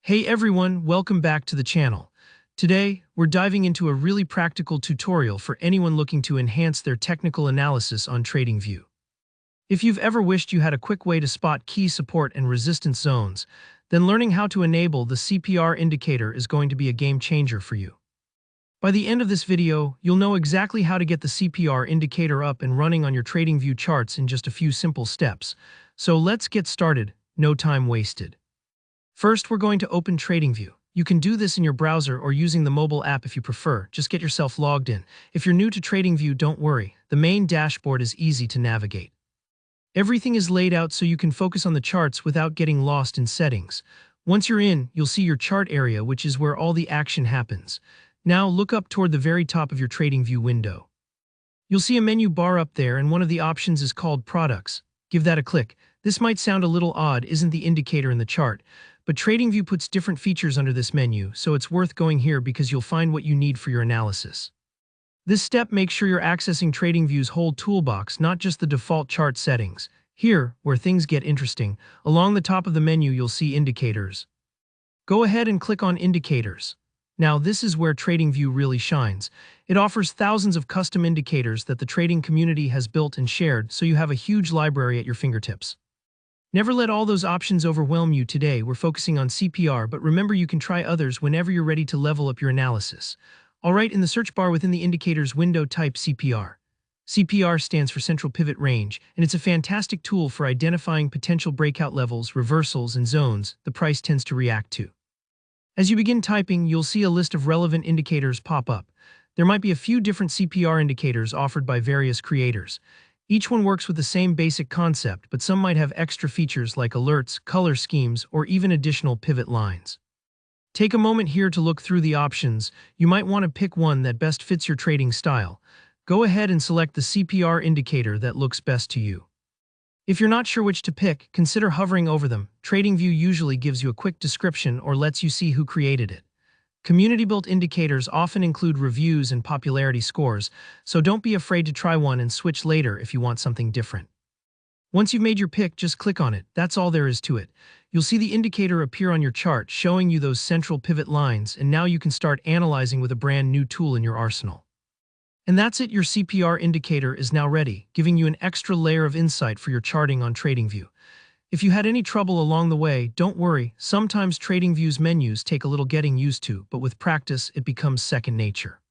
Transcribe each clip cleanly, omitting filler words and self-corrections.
Hey everyone, welcome back to the channel. Today, we're diving into a really practical tutorial for anyone looking to enhance their technical analysis on TradingView. If you've ever wished you had a quick way to spot key support and resistance zones, then learning how to enable the CPR indicator is going to be a game changer for you. By the end of this video, you'll know exactly how to get the CPR indicator up and running on your TradingView charts in just a few simple steps. So let's get started, no time wasted. First, we're going to open TradingView. You can do this in your browser or using the mobile app if you prefer. Just get yourself logged in. If you're new to TradingView, don't worry. The main dashboard is easy to navigate. Everything is laid out so you can focus on the charts without getting lost in settings. Once you're in, you'll see your chart area, which is where all the action happens. Now, look up toward the very top of your TradingView window. You'll see a menu bar up there, and one of the options is called Products. Give that a click. This might sound a little odd, isn't the indicator in the chart? But TradingView puts different features under this menu, so it's worth going here because you'll find what you need for your analysis. This step makes sure you're accessing TradingView's whole toolbox, not just the default chart settings. Here, where things get interesting, along the top of the menu you'll see Indicators. Go ahead and click on Indicators. Now, this is where TradingView really shines. It offers thousands of custom indicators that the trading community has built and shared, so you have a huge library at your fingertips. Never let all those options overwhelm you. Today, we're focusing on CPR, but remember you can try others whenever you're ready to level up your analysis. Alright, in the search bar within the Indicators window, type CPR. CPR stands for Central Pivot Range, and it's a fantastic tool for identifying potential breakout levels, reversals, and zones the price tends to react to. As you begin typing, you'll see a list of relevant indicators pop up. There might be a few different CPR indicators offered by various creators. Each one works with the same basic concept, but some might have extra features like alerts, color schemes, or even additional pivot lines. Take a moment here to look through the options. You might want to pick one that best fits your trading style. Go ahead and select the CPR indicator that looks best to you. If you're not sure which to pick, consider hovering over them. TradingView usually gives you a quick description or lets you see who created it. Community-built indicators often include reviews and popularity scores, so don't be afraid to try one and switch later if you want something different. Once you've made your pick, just click on it. That's all there is to it. You'll see the indicator appear on your chart, showing you those central pivot lines, and now you can start analyzing with a brand new tool in your arsenal. And that's it, your CPR indicator is now ready, giving you an extra layer of insight for your charting on TradingView. If you had any trouble along the way, don't worry. Sometimes TradingView's menus take a little getting used to, but with practice, it becomes second nature.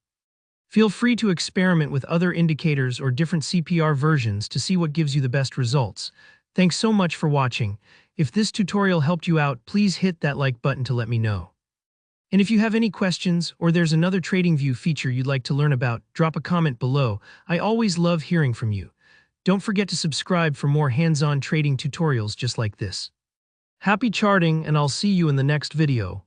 Feel free to experiment with other indicators or different CPR versions to see what gives you the best results. Thanks so much for watching. If this tutorial helped you out, please hit that like button to let me know. And if you have any questions or there's another TradingView feature you'd like to learn about, drop a comment below. I always love hearing from you. Don't forget to subscribe for more hands-on trading tutorials just like this. Happy charting, and I'll see you in the next video.